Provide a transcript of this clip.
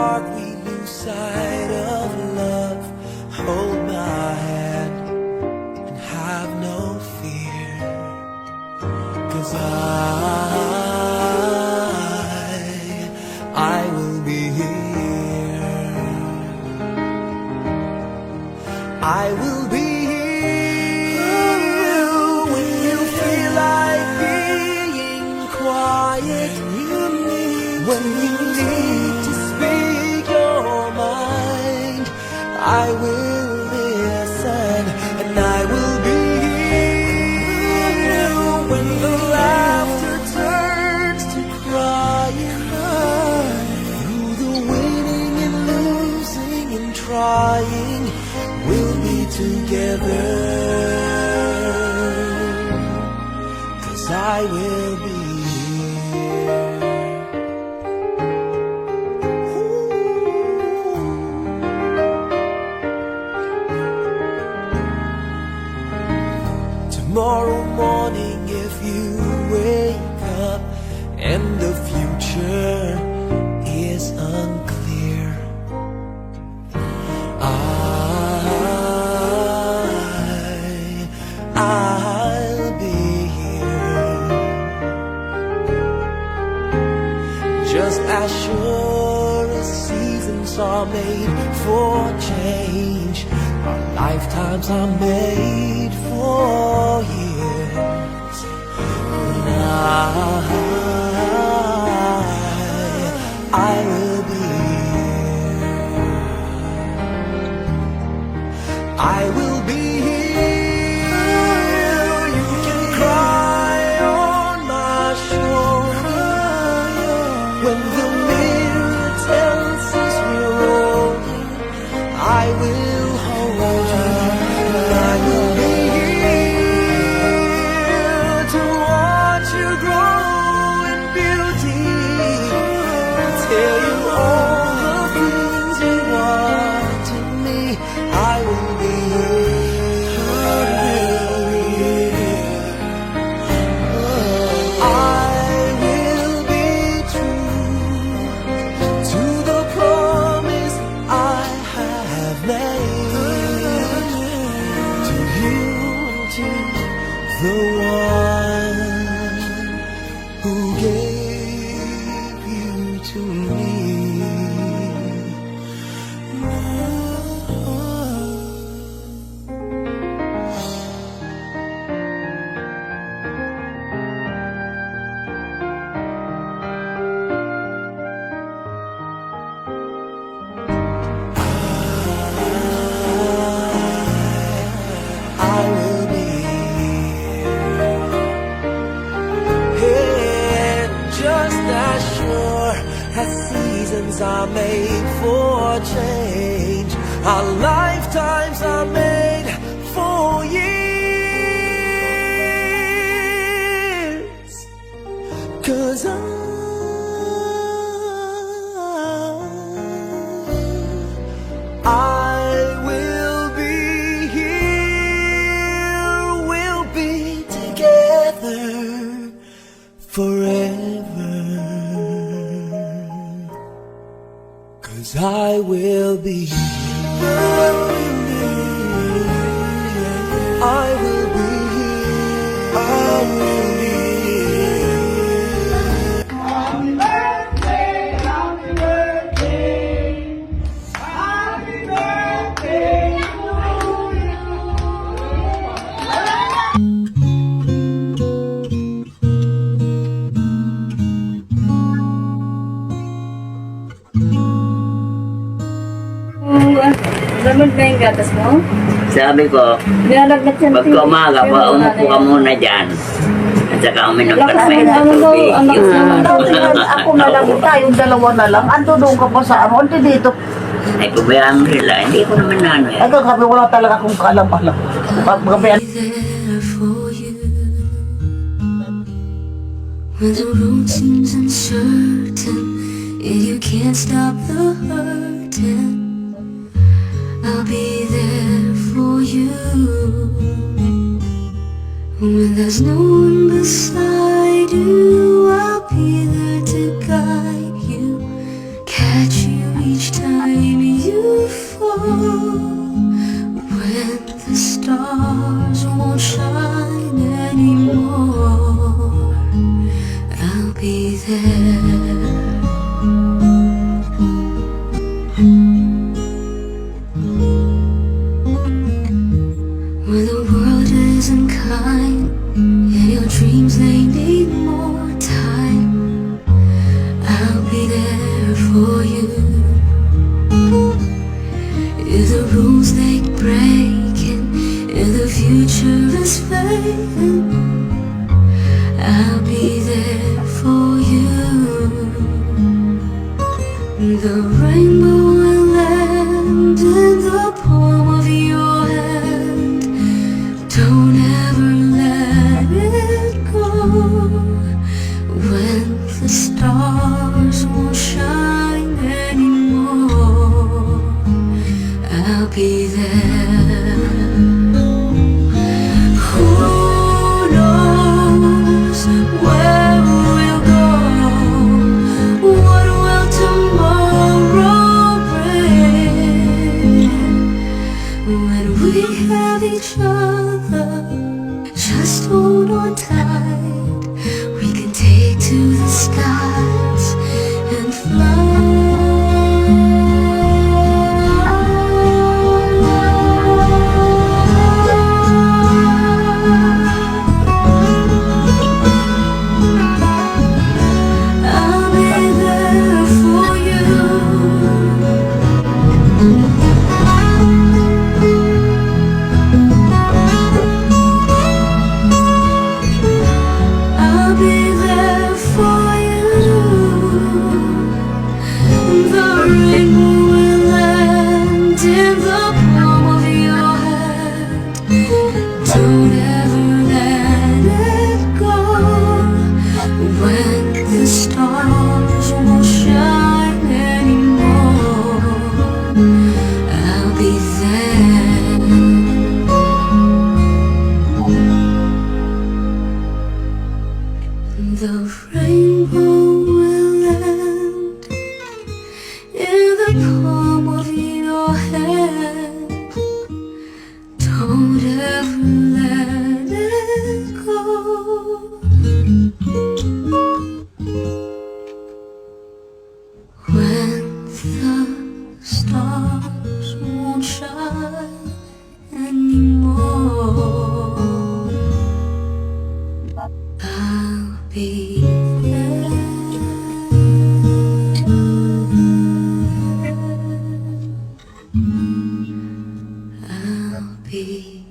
dark we lose sight of love. Hold my hand and have no fear, 'cause I will be here. I will be here when you feel like being quiet. When you need to speak your mind, I will listen and I will be here when the laughter turns to crying. Through the winning and losing and trying, we'll be together, 'cause I will be here. Tomorrow morning, if you wake up and the future is unclear, I'll be here. Just as sure as seasons are made for change, our lifetimes are made for years. And I will be here. I will be here. You can cry on my shoulder when the mirror tells us we're older. I will hold you. I will be here to watch you grow in beauty, tell you all the things you want in me. I will be I will be true to the promise I have made to you, to the one who gave you to me. I will be here, and just as sure as seasons are made for change, our lifetimes are made for years. 'Cause I will be here, we'll be together forever, 'cause I will be here. I will be here. I will be here. Happy birthday, happy birthday, happy birthday to you. Gamot ba yung gatas mo? Sabi ko, Nilalagnat yan. pagka umaga, umupo ka muna dyan. At saka uminom ka na may tubig. Ako na lang, tayong dalawa na lang. Ando doon ka pa sa ano, ando dito. Ay, pabayaan mo nila. Hindi ko naman ano eh. Ay, kagabi wala talaga akong kaalam-alam. Kagabi, There for you when the road seems uncertain and you can't stop the hurting. I'll be there for you when there's no one beside you. I'll be there to guide you, catch you each rainbow will land in the palm of your hand. Don't ever let it go. When the stars won't shine anymore, I'll be there. Who knows where we'll go? What will tomorrow bring? When we have each other, just hold on tight. We can take to the skies and I'll be there for you. I'll be there for you. The rainbow will land in the palm of your hand. Don't ever let it go. When the stars won't shine anymore, I'll be there. The rainbow will land in the palm of your hand. Don't ever let it go. When the stars won't shine anymore, I'll be there. I'll be